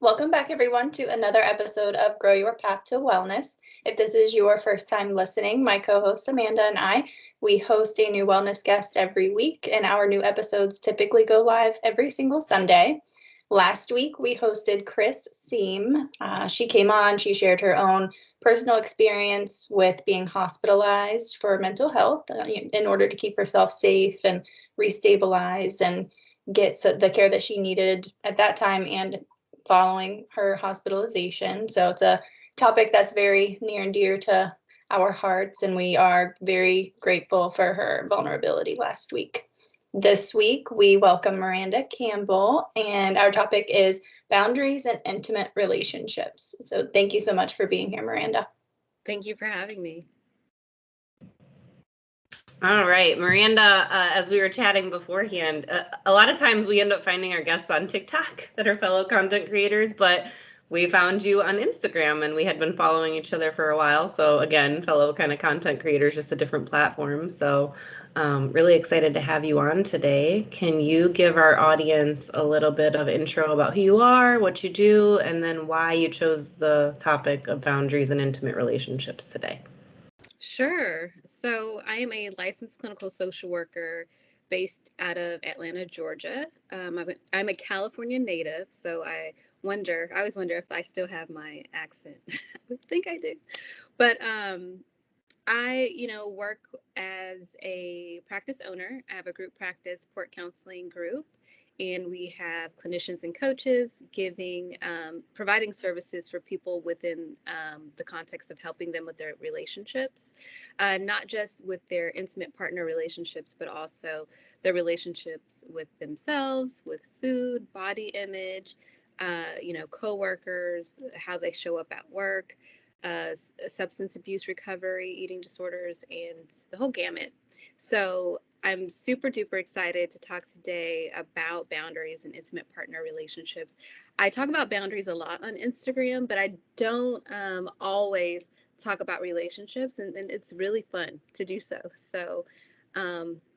Welcome back, everyone, to another episode of Grow Your Path to Wellness. If this is your first time listening, my co-host Amanda and we host a new wellness guest every week, and our new episodes typically go live every single Sunday. Last week, we hosted Chris Seam. She came on, she shared her own personal experience with being hospitalized for mental health in order to keep herself safe and restabilize and get the care that she needed at that time and following her hospitalization. So it's a topic that's very near and dear to our hearts, and we are very grateful for her vulnerability last week. This week, we welcome Miranda Campbell, and our topic is boundaries and intimate relationships. So thank you so much for being here, Miranda. Thank you for having me. All right, Miranda, as we were chatting beforehand, a lot of times we end up finding our guests on TikTok that are fellow content creators, but we found you on Instagram and we had been following each other for a while. So again, fellow kind of content creators, just a different platform. So really excited to have you on today. Can you give our audience a little bit of intro about who you are, what you do, and then why you chose the topic of boundaries and intimate relationships today? Sure. So I am a licensed clinical social worker based out of Atlanta, Georgia. I'm a California native, so I always wonder if I still have my accent. I think I do. But I, work as a practice owner. I have a group practice, Port Counseling Group, and we have clinicians and coaches providing services for people within the context of helping them with their relationships, not just with their intimate partner relationships, but also their relationships with themselves, with food, body image, coworkers, how they show up at work, substance abuse recovery, eating disorders, and the whole gamut. So I'm super duper excited to talk today about boundaries and intimate partner relationships. I talk about boundaries a lot on Instagram, but I don't always talk about relationships, and it's really fun to do so. So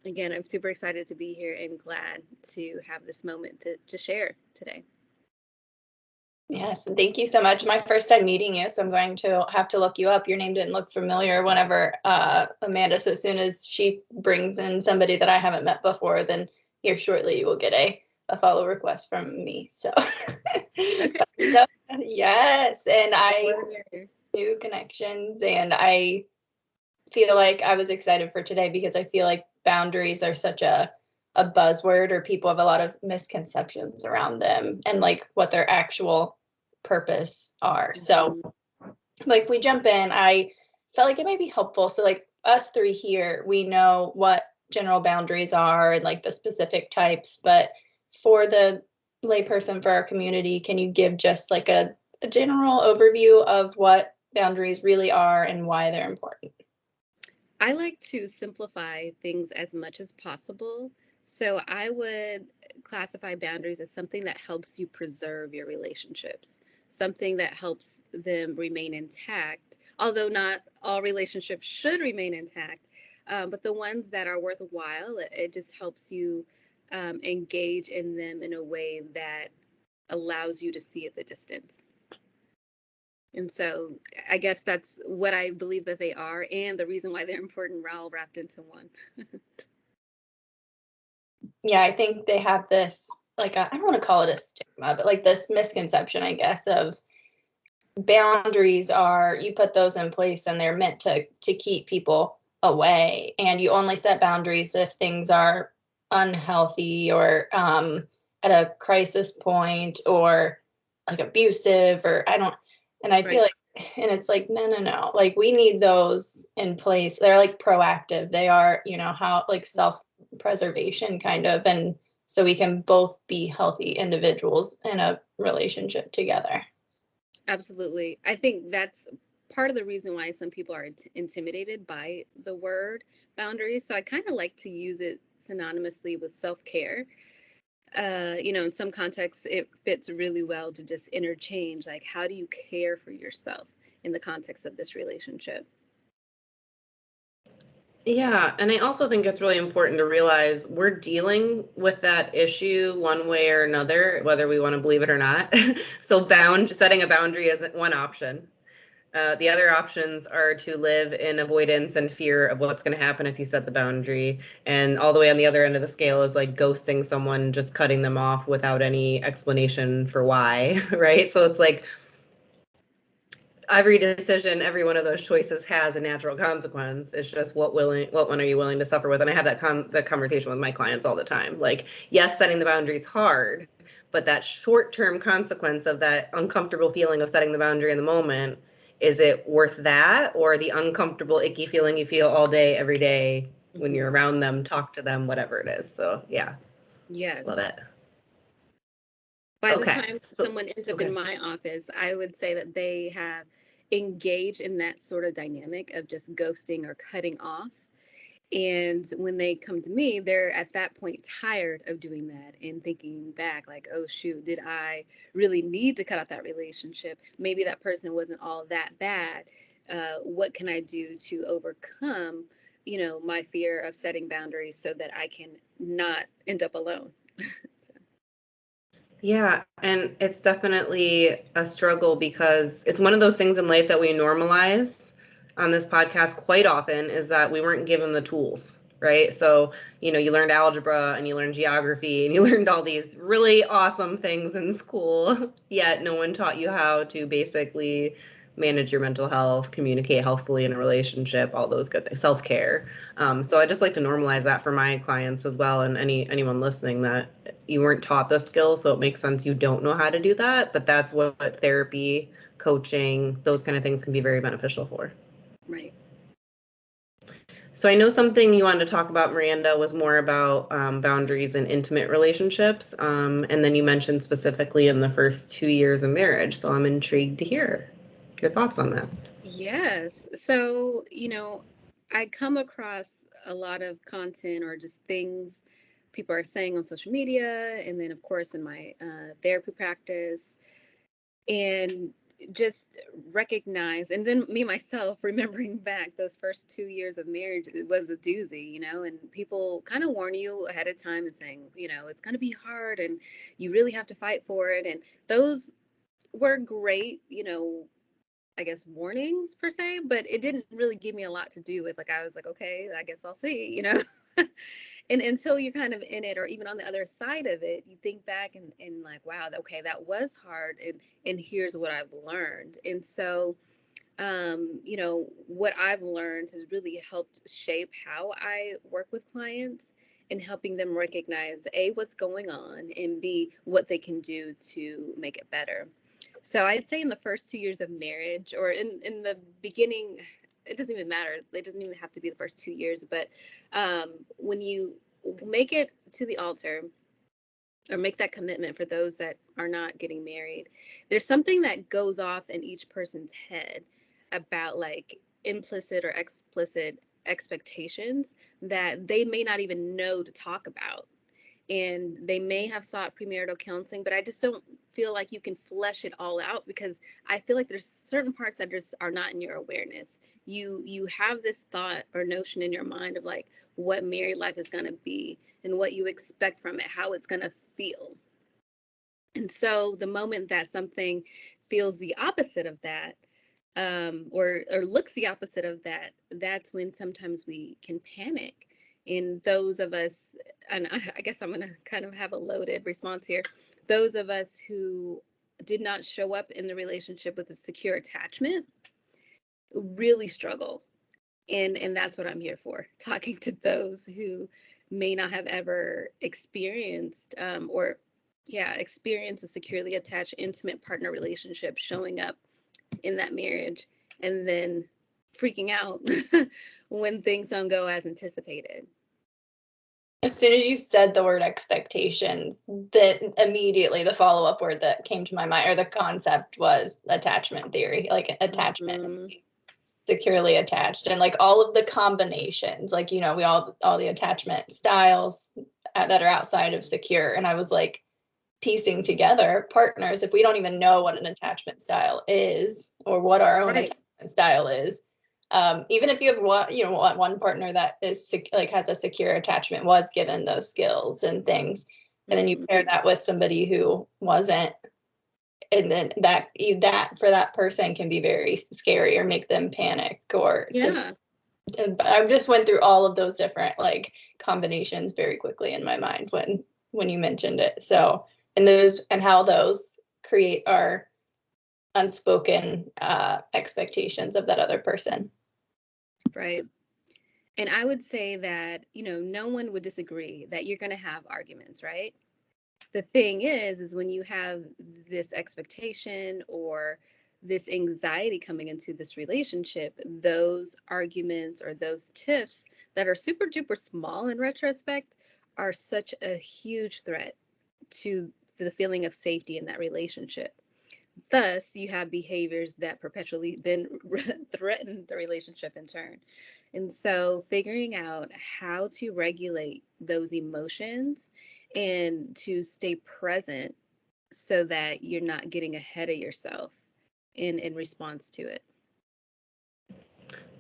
again, I'm super excited to be here and glad to have this moment to share today. Yes, and thank you so much. My first time meeting you, so I'm going to have to look you up. Your name didn't look familiar whenever Amanda, so as soon as she brings in somebody that I haven't met before, then here shortly you will get a follow request from me. So Okay. Yes, and I new connections, and I feel like I was excited for today because I feel like boundaries are such a buzzword, or people have a lot of misconceptions around them and like what their actual purpose are. So like we jump in, I felt like it might be helpful. So like us three here, we know what general boundaries are and like the specific types, but for the layperson, for our community, can you give just like a general overview of what boundaries really are and why they're important? I like to simplify things as much as possible. So I would classify boundaries as something that helps you preserve your relationships, something that helps them remain intact, although not all relationships should remain intact. But the ones that are worthwhile, it just helps you engage in them in a way that allows you to see at the distance. And so I guess that's what I believe that they are, and the reason why they're important, all wrapped into one. Yeah, I think they have this, like, I don't want to call it a stigma, but like this misconception, I guess, of boundaries are, you put those in place and they're meant to keep people away. And you only set boundaries if things are unhealthy or at a crisis point or like abusive, or I feel like, and it's like, no, like we need those in place. They're like proactive. They are, how like self-preservation kind of, and so we can both be healthy individuals in a relationship together. Absolutely. I think that's part of the reason why some people are intimidated by the word boundaries. So I kind of like to use it synonymously with self-care. In some contexts, it fits really well to just interchange, like, how do you care for yourself in the context of this relationship? Yeah, and I also think it's really important to realize we're dealing with that issue one way or another, whether we want to believe it or not. So setting a boundary isn't one option. The other options are to live in avoidance and fear of what's going to happen if you set the boundary. And all the way on the other end of the scale is like ghosting someone, just cutting them off without any explanation for why, right? So it's like every decision, every one of those choices has a natural consequence. It's just what one are you willing to suffer with? And I have that conversation with my clients all the time. Like, yes, setting the boundary is hard, but that short-term consequence of that uncomfortable feeling of setting the boundary in the moment, is it worth that, or the uncomfortable, icky feeling you feel all day, every day when you're around them, talk to them, whatever it is? So yeah. Yes. Love it. By the time someone ends up in my office, I would say that they have engaged in that sort of dynamic of just ghosting or cutting off. And when they come to me, they're at that point tired of doing that and thinking back like, oh, shoot, did I really need to cut off that relationship? Maybe that person wasn't all that bad. What can I do to overcome, my fear of setting boundaries so that I can not end up alone? Yeah, and it's definitely a struggle because it's one of those things in life that we normalize on this podcast quite often, is that we weren't given the tools, right? So, you learned algebra and you learned geography and you learned all these really awesome things in school, yet no one taught you how to basically manage your mental health, communicate healthfully in a relationship, all those good things, self-care. So I just like to normalize that for my clients as well, and anyone listening, that you weren't taught the skill, so it makes sense you don't know how to do that, but that's what therapy, coaching, those kind of things can be very beneficial for. Right. So I know something you wanted to talk about, Miranda, was more about boundaries in intimate relationships, and then you mentioned specifically in the first 2 years of marriage, so I'm intrigued to hear your thoughts on that. Yes. So, I come across a lot of content or just things people are saying on social media, and then, of course, in my therapy practice, and just recognize, and then me myself remembering back those first 2 years of marriage, it was a doozy, and people kind of warn you ahead of time and saying, it's going to be hard and you really have to fight for it. And those were great, I guess, warnings per se, but it didn't really give me a lot to do with. Like, I was like, okay, I guess I'll see, And until you're kind of in it, or even on the other side of it, you think back and like, wow, okay, that was hard. And here's what I've learned. And so, what I've learned has really helped shape how I work with clients, and helping them recognize A, what's going on, and B, what they can do to make it better. So I'd say in the first 2 years of marriage, or in the beginning, it doesn't even matter. It doesn't even have to be the first 2 years, but when you make it to the altar, or make that commitment, for those that are not getting married, there's something that goes off in each person's head about like implicit or explicit expectations that they may not even know to talk about. And they may have sought premarital counseling, but I just don't feel like you can flesh it all out, because I feel like there's certain parts that just are not in your awareness. You have this thought or notion in your mind of like what married life is going to be and what you expect from it, how it's going to feel. And so the moment that something feels the opposite of that, or looks the opposite of that, that's when sometimes we can panic. And those of us, and I guess I'm going to kind of have a loaded response here, those of us who did not show up in the relationship with a secure attachment really struggle. And that's what I'm here for, talking to those who may not have ever experienced, experience a securely attached, intimate partner relationship, showing up in that marriage and then freaking out when things don't go as anticipated. As soon as you said the word expectations, that immediately the follow-up word that came to my mind, or the concept, was attachment theory, like attachment, securely attached, and like all of the combinations, like, we all the attachment styles that are outside of secure. And I was like piecing together partners, if we don't even know what an attachment style is or what our own attachment style is, Even if you have one partner that is has a secure attachment, was given those skills and things, and then you pair that with somebody who wasn't, and then that for that person can be very scary or make them panic or I just went through all of those different like combinations very quickly in my mind when you mentioned it. So, and how those create our unspoken expectations of that other person. Right. And I would say that, no one would disagree that you're going to have arguments, right? The thing is when you have this expectation or this anxiety coming into this relationship, those arguments or those tiffs that are super duper small in retrospect are such a huge threat to the feeling of safety in that relationship. Thus, you have behaviors that perpetually then threaten the relationship in turn. And so figuring out how to regulate those emotions and to stay present so that you're not getting ahead of yourself in response to it.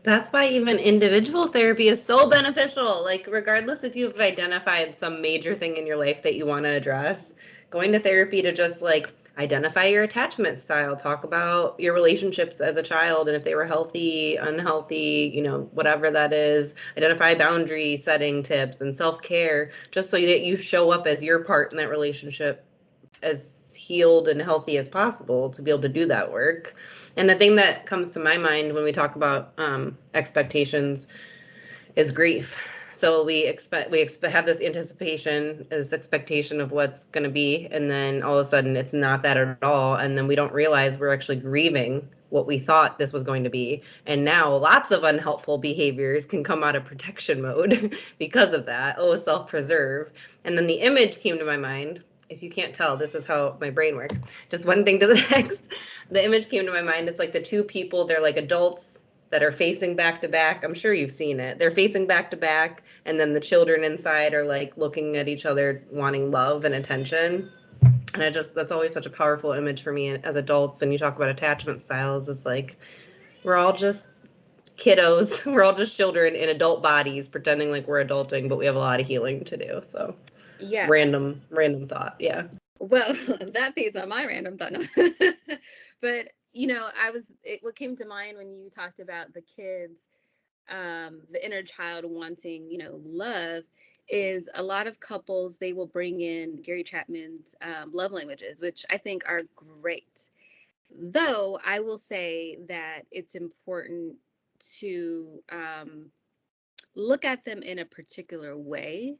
That's why even individual therapy is so beneficial. Like, regardless if you've identified some major thing in your life that you want to address, going to therapy to just like identify your attachment style, talk about your relationships as a child and if they were healthy, unhealthy, whatever that is, identify boundary setting tips and self-care, just so that you show up as your part in that relationship as healed and healthy as possible to be able to do that work. And the thing that comes to my mind when we talk about expectations is grief. So we have this anticipation, this expectation of what's going to be, and then all of a sudden it's not that at all, and then we don't realize we're actually grieving what we thought this was going to be. And now lots of unhelpful behaviors can come out of protection mode because of that. Self-preserve. And then the image came to my mind. If you can't tell, this is how my brain works. Just one thing to the next. The image came to my mind. It's like the two people, they're like adults that are facing back to back. I'm sure you've seen it. They're facing back to back, and then the children inside are like looking at each other, wanting love and attention. And that's always such a powerful image for me as adults. And you talk about attachment styles. It's like, we're all just kiddos. We're all just children in adult bodies pretending like we're adulting, but we have a lot of healing to do. So yeah, random thought. Yeah. Well, that piece on my random thought. No. But what came to mind when you talked about the kids, the inner child wanting, love, is a lot of couples, they will bring in Gary Chapman's love languages, which I think are great. Though I will say that it's important to look at them in a particular way.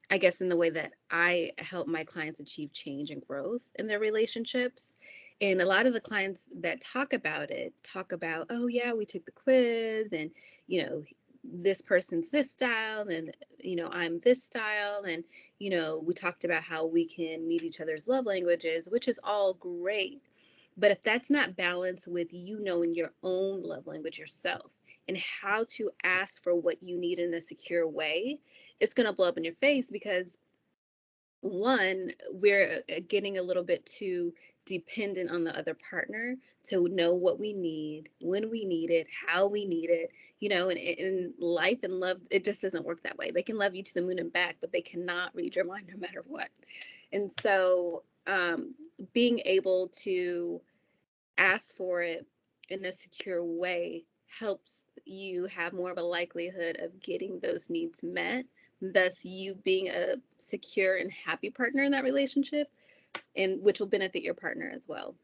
I guess in the way that I help my clients achieve change and growth in their relationships. And a lot of the clients that talk about, oh yeah, we took the quiz and, this person's this style and, I'm this style. And, we talked about how we can meet each other's love languages, which is all great. But if that's not balanced with you knowing your own love language yourself and how to ask for what you need in a secure way, it's going to blow up in your face because, one, we're getting a little bit too dependent on the other partner to know what we need, when we need it, how we need it, and in life and love, it just doesn't work that way. They can love you to the moon and back, but they cannot read your mind no matter what. And so being able to ask for it in a secure way helps you have more of a likelihood of getting those needs met, thus you being a secure and happy partner in that relationship, and which will benefit your partner as well.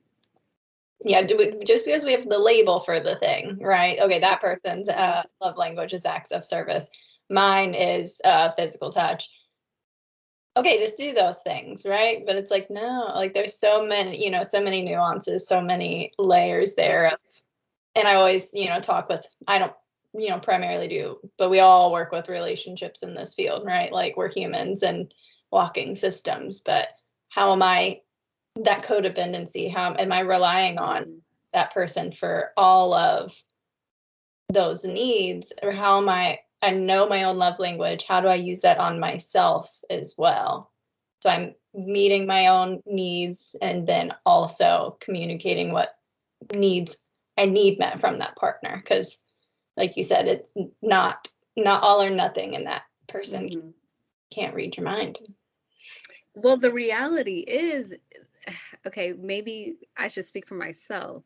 Yeah, just because we have the label for the thing, right? Okay, that person's love language is acts of service. Mine is physical touch. Okay, just do those things, right? But it's like, no, like there's so many, so many nuances, so many layers there. And I always, talk with, I don't, primarily do, but we all work with relationships in this field, right? Like we're humans and walking systems, but how am I, that codependency, how am I relying on that person for all of those needs? Or how am I know my own love language, how do I use that on myself as well? So I'm meeting my own needs and then also communicating what needs I need met from that partner. Because like you said, it's not all or nothing, and that person can't read your mind. Well, the reality is, okay, maybe I should speak for myself,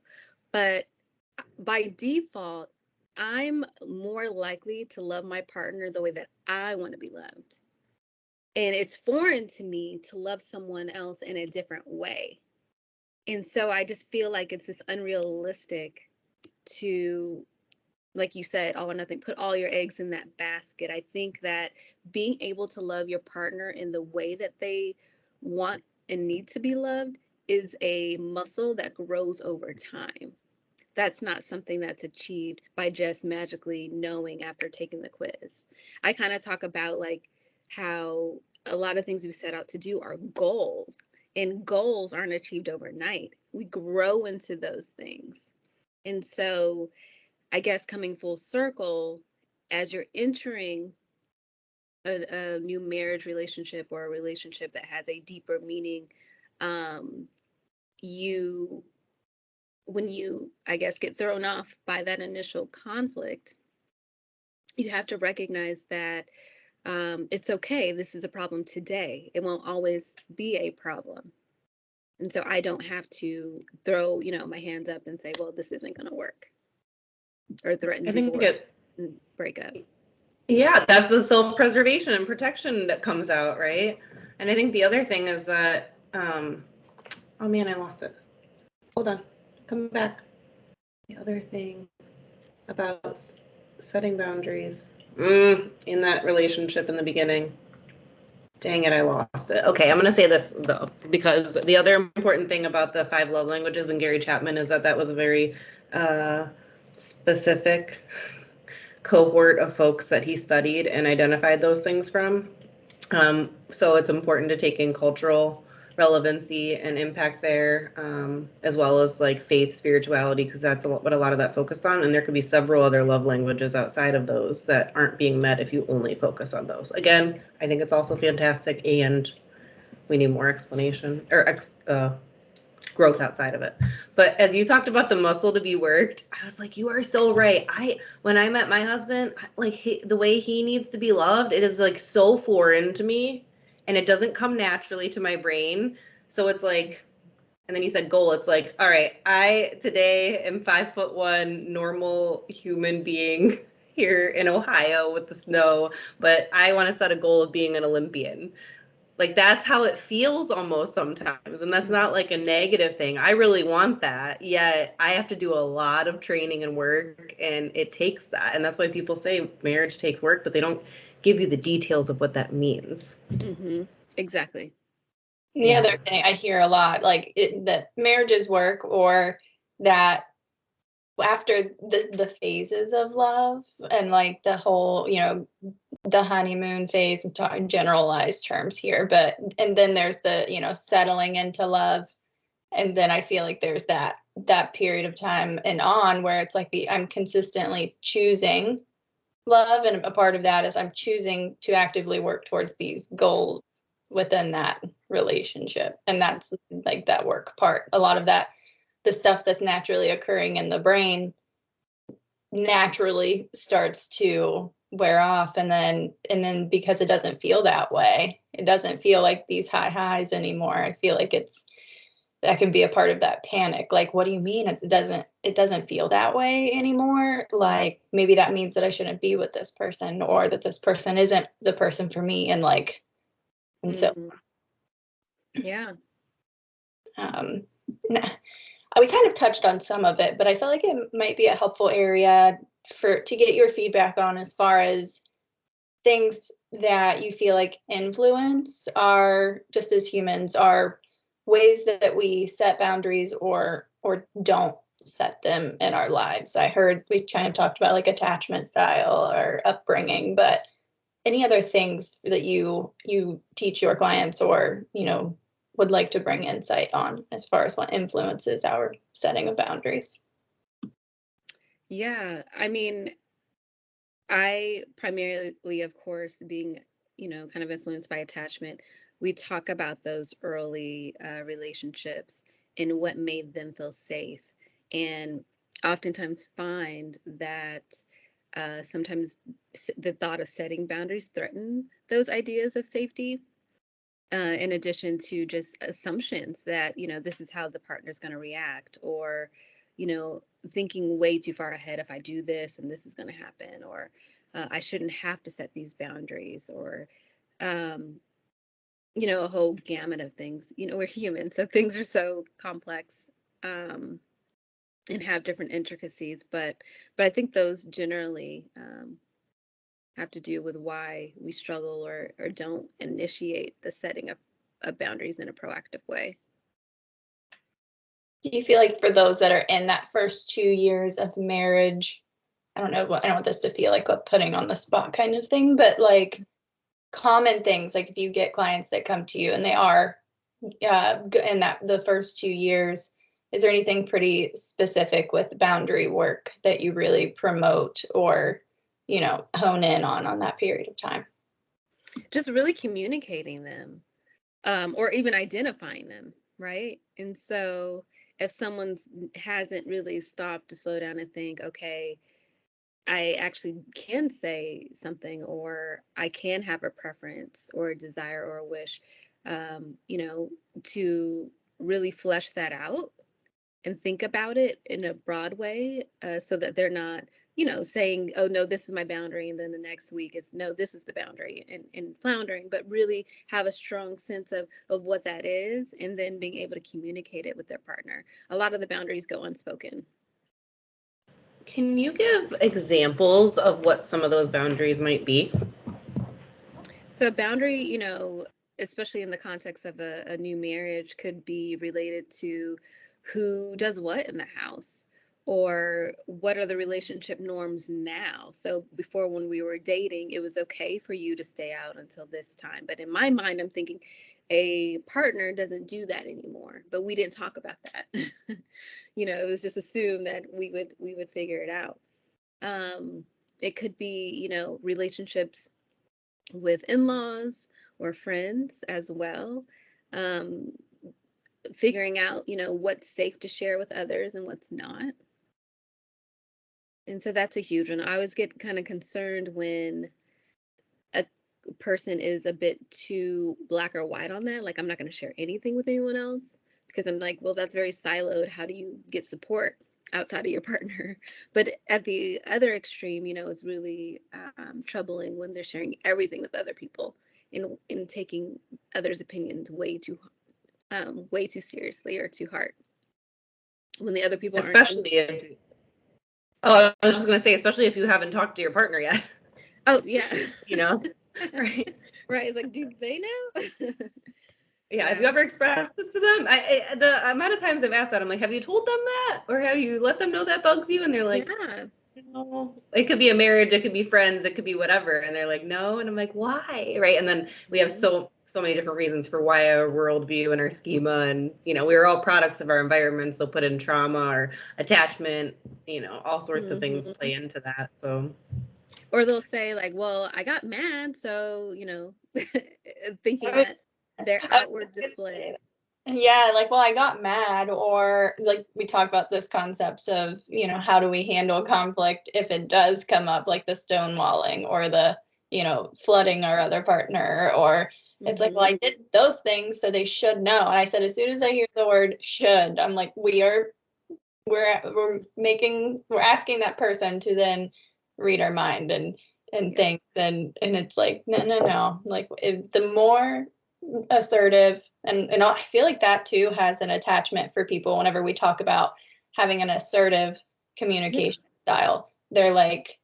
but by default, I'm more likely to love my partner the way that I want to be loved. And it's foreign to me to love someone else in a different way. And so I just feel like it's this unrealistic to, like you said, all or nothing, put all your eggs in that basket. I think that being able to love your partner in the way that they want and need to be loved is a muscle that grows over time. That's not something that's achieved by just magically knowing after taking the quiz. I kind of talk about like how a lot of things we set out to do are goals, and goals aren't achieved overnight. We grow into those things. And so I guess coming full circle, as you're entering a new marriage relationship or a relationship that has a deeper meaning, you, when you, I guess, get thrown off by that initial conflict, you have to recognize that it's okay. This is a problem today. It won't always be a problem. And so I don't have to throw, my hands up and say, well, this isn't going to work, or threaten divorce and breakup. Yeah, that's the self-preservation and protection that comes out, right? And I think the other thing is that, oh man, I lost it. Hold on, come back. The other thing about setting boundaries in that relationship in the beginning. Dang it, I lost it. Okay, I'm going to say this, though, because the other important thing about the 5 love languages and Gary Chapman is that was a very specific cohort of folks that he studied and identified those things from. So it's important to take in cultural relevancy and impact there, as well as like faith, spirituality, because that's what a lot of that focused on. And there could be several other love languages outside of those that aren't being met if you only focus on those. Again, I think it's also fantastic, and we need more explanation or growth outside of it. But as you talked about the muscle to be worked, I was like, you are so right. When I met my husband, like the way he needs to be loved, it is like so foreign to me, and it doesn't come naturally to my brain. So it's like, and then you said goal. It's like, all right, I today am 5'1", normal human being here in Ohio with the snow, but I want to set a goal of being an Olympian. Like that's how it feels almost sometimes. And that's not like a negative thing. I really want that. Yet I have to do a lot of training and work, and it takes that. And that's why people say marriage takes work, but they don't give you the details of what that means. Mm-hmm. Exactly. The other thing I hear a lot, like that marriages work, or that after the phases of love and like the whole, the honeymoon phase, I'm talking generalized terms here, and then there's the, settling into love. And then I feel like there's that period of time and on where it's like I'm consistently choosing love. And a part of that is I'm choosing to actively work towards these goals within that relationship. And that's like that work part. A lot of that, the stuff that's naturally occurring in the brain naturally starts to wear off. And then because it doesn't feel that way, it doesn't feel like these high highs anymore. I feel like that can be a part of that panic. Like, what do you mean? It doesn't feel that way anymore. Like maybe that means that I shouldn't be with this person, or that this person isn't the person for me. And so, yeah. We kind of touched on some of it, but I feel like it might be a helpful area to get your feedback on, as far as things that you feel like influence our, just as humans, are ways that we set boundaries or don't set them in our lives. I heard we kind of talked about like attachment style or upbringing, but any other things that you teach your clients, or would like to bring insight on as far as what influences our setting of boundaries? Yeah, I mean, I primarily, of course, being, kind of influenced by attachment, we talk about those early relationships and what made them feel safe. And oftentimes find that sometimes the thought of setting boundaries threaten those ideas of safety, in addition to just assumptions that, this is how the partner's going to react, or, thinking way too far ahead. If I do this and this is going to happen, or I shouldn't have to set these boundaries, or, um, a whole gamut of things. We're human, so things are so complex. And have different intricacies, but I think those generally have to do with why we struggle or don't initiate the setting of boundaries in a proactive way. Do you feel like for those that are in that first 2 years of marriage, I don't want this to feel like a putting on the spot kind of thing, but like common things, like if you get clients that come to you and they are in the first 2 years, is there anything pretty specific with boundary work that you really promote or, hone in on that period of time? Just really communicating them, or even identifying them, right? And so if someone hasn't really stopped to slow down and think, okay, I actually can say something, or I can have a preference or a desire or a wish, to really flesh that out and think about it in a broad way, so that they're not, saying, oh, no, this is my boundary. And then the next week it's, no, this is the boundary, and floundering, but really have a strong sense of what that is, and then being able to communicate it with their partner. A lot of the boundaries go unspoken. Can you give examples of what some of those boundaries might be? So boundary, especially in the context of a new marriage, could be related to who does what in the house, or what are the relationship norms now. So before, when we were dating, it was okay for you to stay out until this time. But in my mind, I'm thinking a partner doesn't do that anymore. But we didn't talk about that. It was just assumed that we would figure it out. It could be, relationships with in-laws or friends as well. Um, Figuring out, what's safe to share with others and what's not. And so that's a huge one. I always get kind of concerned when a person is a bit too black or white on that. Like, I'm not going to share anything with anyone else, because I'm like, well, that's very siloed. How do you get support outside of your partner? But at the other extreme, it's really troubling when they're sharing everything with other people, in taking others' opinions way too seriously or too hard, when the other people Especially if, I was just going to say, especially if you haven't talked to your partner yet. Oh, yeah. Right. Right. It's like, do they know? Yeah. Have you ever expressed this to them? The amount of times I've asked that, I'm like, have you told them that? Or have you let them know that bugs you? And they're like, Yeah. no. It could be a marriage, it could be friends, it could be whatever. And they're like, no. And I'm like, why? Right. And then we have so many different reasons for why our worldview and our schema, and we're all products of our environment. So put in trauma or attachment, all sorts of things play into that. So, or they'll say like, well, I got mad, so thinking that their outward display. Yeah, like, well, I got mad, or like we talk about those concepts of, how do we handle conflict if it does come up, like the stonewalling or the, flooding our other partner, or it's like, well, I did those things, so they should know. And I said, as soon as I hear the word should, I'm like, we're asking that person to then read our mind and think, and it's like, no, like the more assertive, and I feel like that too has an attachment for people whenever we talk about having an assertive communication style. They're like,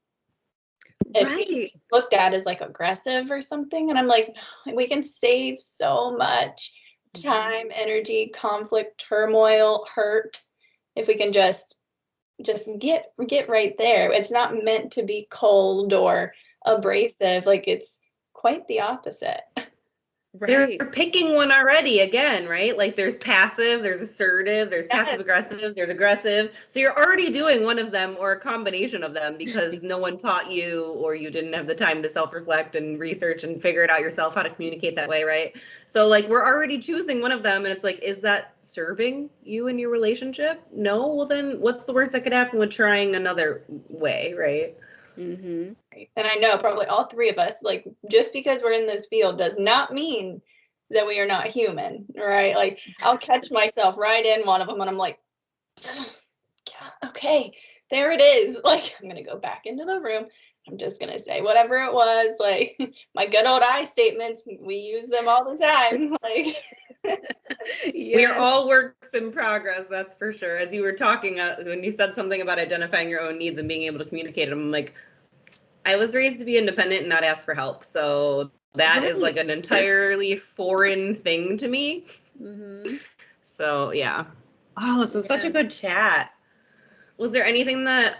right, looked at as like aggressive or something, and I'm like, no, we can save so much time, energy, conflict, turmoil, hurt, if we can just get right there. It's not meant to be cold or abrasive. Like, it's quite the opposite. Right. They're picking one already again, right? Like there's passive, there's assertive, there's Yes. passive aggressive, there's aggressive. So you're already doing one of them or a combination of them because no one taught you or you didn't have the time to self-reflect and research and figure it out yourself how to communicate that way, right? So like we're already choosing one of them and it's like, is that serving you in your relationship? No? Well then what's the worst that could happen with trying another way, right? Mm-hmm. And I know probably all three of us, like, just because we're in this field does not mean that we are not human, right? Like, I'll catch myself right in one of them and I'm like, yeah, okay, there it is. Like, I'm going to go back into the room. I'm just going to say whatever it was. Like, my good old I statements, we use them all the time. Like, We are Yes. all works in progress, that's for sure. As you were talking, when you said something about identifying your own needs and being able to communicate them, I'm like, I was raised to be independent and not ask for help. So that is like Right. an entirely foreign thing to me. Mm-hmm. So yeah. Oh, this is such a Yes. good chat. Was there anything that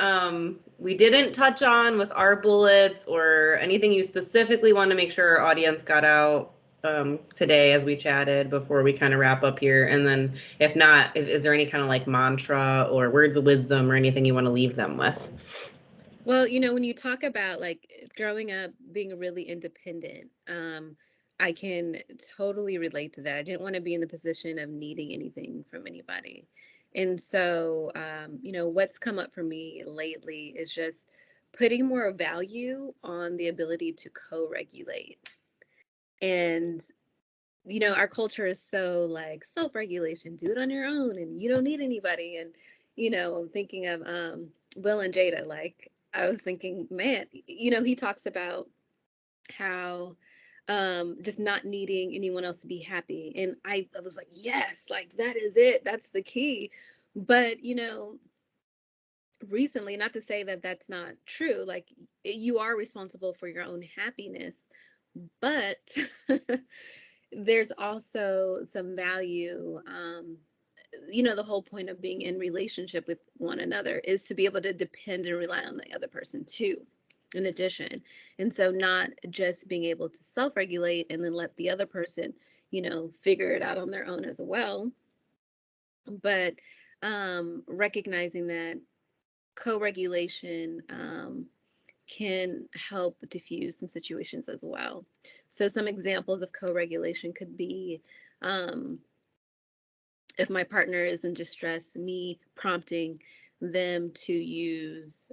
we didn't touch on with our bullets or anything you specifically want to make sure our audience got out today as we chatted before we kind of wrap up here? And then if not, is there any kind of like mantra or words of wisdom or anything you want to leave them with? Well, when you talk about like growing up being really independent, I can totally relate to that. I didn't want to be in the position of needing anything from anybody. And so, what's come up for me lately is just putting more value on the ability to co-regulate. And, our culture is so like self-regulation, do it on your own, and you don't need anybody. And, thinking of Will and Jada, like, I was thinking, man, he talks about how just not needing anyone else to be happy. And I was like, yes, like that is it. That's the key. But, recently, not to say that that's not true, like you are responsible for your own happiness, but there's also some value. The whole point of being in relationship with one another is to be able to depend and rely on the other person too, in addition. And so not just being able to self-regulate and then let the other person, figure it out on their own as well, but recognizing that co-regulation can help diffuse some situations as well. So some examples of co-regulation could be, if my partner is in distress, me prompting them to use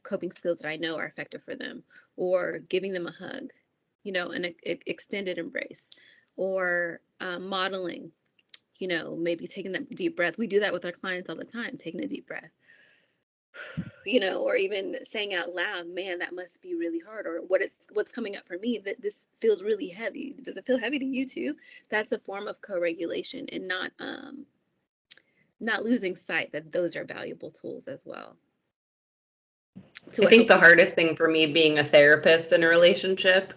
coping skills that I know are effective for them, or giving them a hug, an extended embrace, or modeling, maybe taking that deep breath. We do that with our clients all the time, taking a deep breath, or even saying out loud, man, that must be really hard, or what's coming up for me, that this feels really heavy. Does it feel heavy to you too? That's a form of co-regulation, and not losing sight that those are valuable tools as well. I think the hardest thing for me being a therapist in a relationship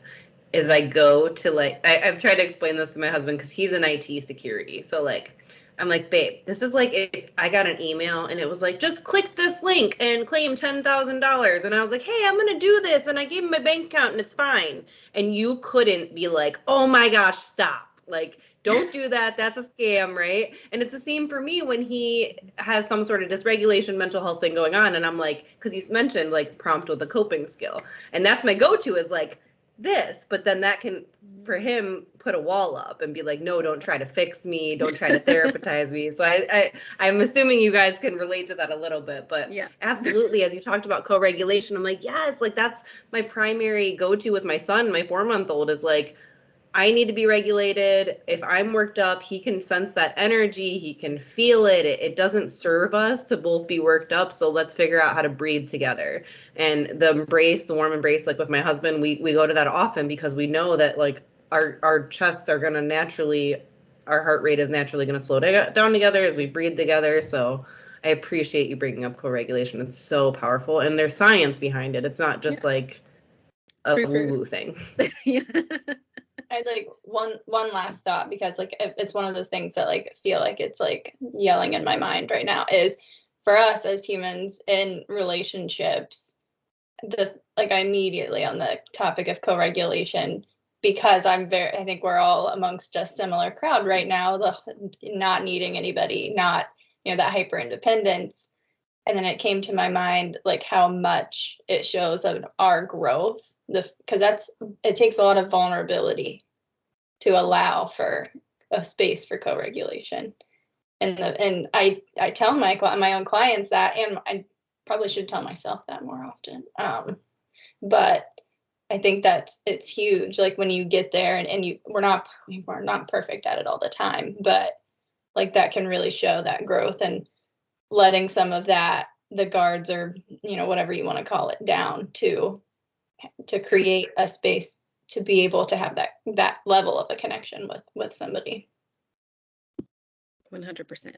is I go to like, I've tried to explain this to my husband because he's in IT security. So like, I'm like, babe, this is like if I got an email and it was like, just click this link and claim $10,000. And I was like, hey, I'm going to do this. And I gave him my bank account and it's fine. And you couldn't be like, oh my gosh, stop. Like, don't do that. That's a scam, right? And it's the same for me when he has some sort of dysregulation, mental health thing going on. And I'm like, because you mentioned like prompt with a coping skill. And that's my go-to is like, this, but then that can for him put a wall up and be like, no, don't try to fix me, don't try to therapize me. So I'm assuming you guys can relate to that a little bit, but Yeah. Absolutely, as you talked about co-regulation, I'm like, yes, like that's my primary go-to with my son. My 4-month-old is like, I need to be regulated. If I'm worked up, he can sense that energy. He can feel it. It doesn't serve us to both be worked up. So let's figure out how to breathe together. And the embrace, the warm embrace, like with my husband, we go to that often because we know that like our chests are going to naturally, our heart rate is naturally going to slow down together as we breathe together. So I appreciate you bringing up co-regulation. It's so powerful. And there's science behind it. It's not just like a woo-woo thing. Yeah. I like one last thought, because like it's one of those things that like feel like it's like yelling in my mind right now, is for us as humans in relationships, I immediately on the topic of co-regulation, because I think we're all amongst a similar crowd right now, the not needing anybody, not, that hyper independence. And then it came to my mind, like how much it shows of our growth, because it takes a lot of vulnerability to allow for a space for co-regulation. And I tell my own clients that, and I probably should tell myself that more often. But I think that it's huge. Like when you get there and we're not perfect at it all the time, but like that can really show that growth and letting some of that, the guards or, whatever you want to call it, down to create a space to be able to have that level of a connection with somebody. 100%.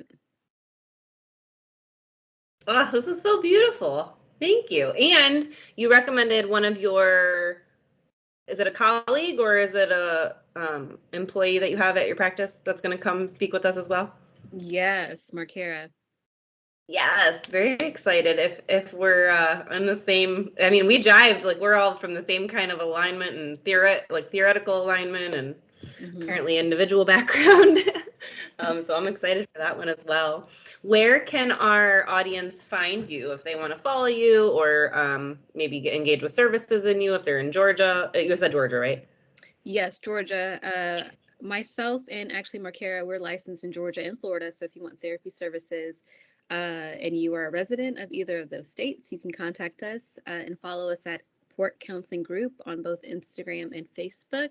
Oh, this is so beautiful. Thank you. And you recommended one of your, is it a colleague or is it a employee that you have at your practice that's going to come speak with us as well? Yes, Markera. Yes, very excited. If we're in the same, I mean, we jived, like we're all from the same kind of alignment and theoretical alignment and apparently individual background. So I'm excited for that one as well. Where can our audience find you if they want to follow you or maybe engage with services in you if they're in Georgia? You said Georgia, right? Yes, Georgia. Myself and actually Markera, we're licensed in Georgia and Florida. So if you want therapy services and you are a resident of either of those states, you can contact us and follow us at Port Counseling Group on both Instagram and Facebook.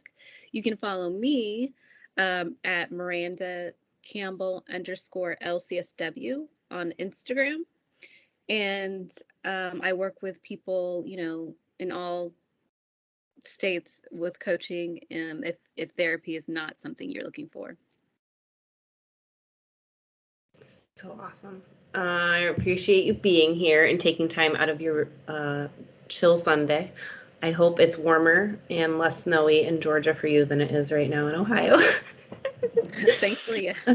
You can follow me at Miranda Campbell _LCSW on Instagram. And I work with people, in all states with coaching if therapy is not something you're looking for. So awesome. I appreciate you being here and taking time out of your chill Sunday. I hope it's warmer and less snowy in Georgia for you than it is right now in Ohio. Thankfully, yes.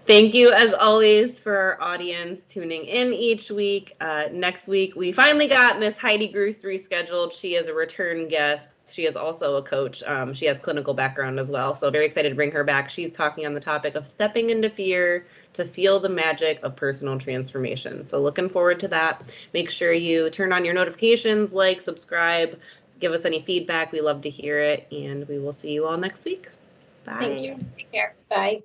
Thank you, as always, for our audience tuning in each week. Next week, we finally got Miss Heidi Groos rescheduled. She is a return guest. She is also a coach. She has clinical background as well, so very excited to bring her back. She's talking on the topic of stepping into fear to feel the magic of personal transformation. So looking forward to that. Make sure you turn on your notifications, like, subscribe, give us any feedback. We love to hear it, and we will see you all next week. Bye. Thank you. Take care. Bye.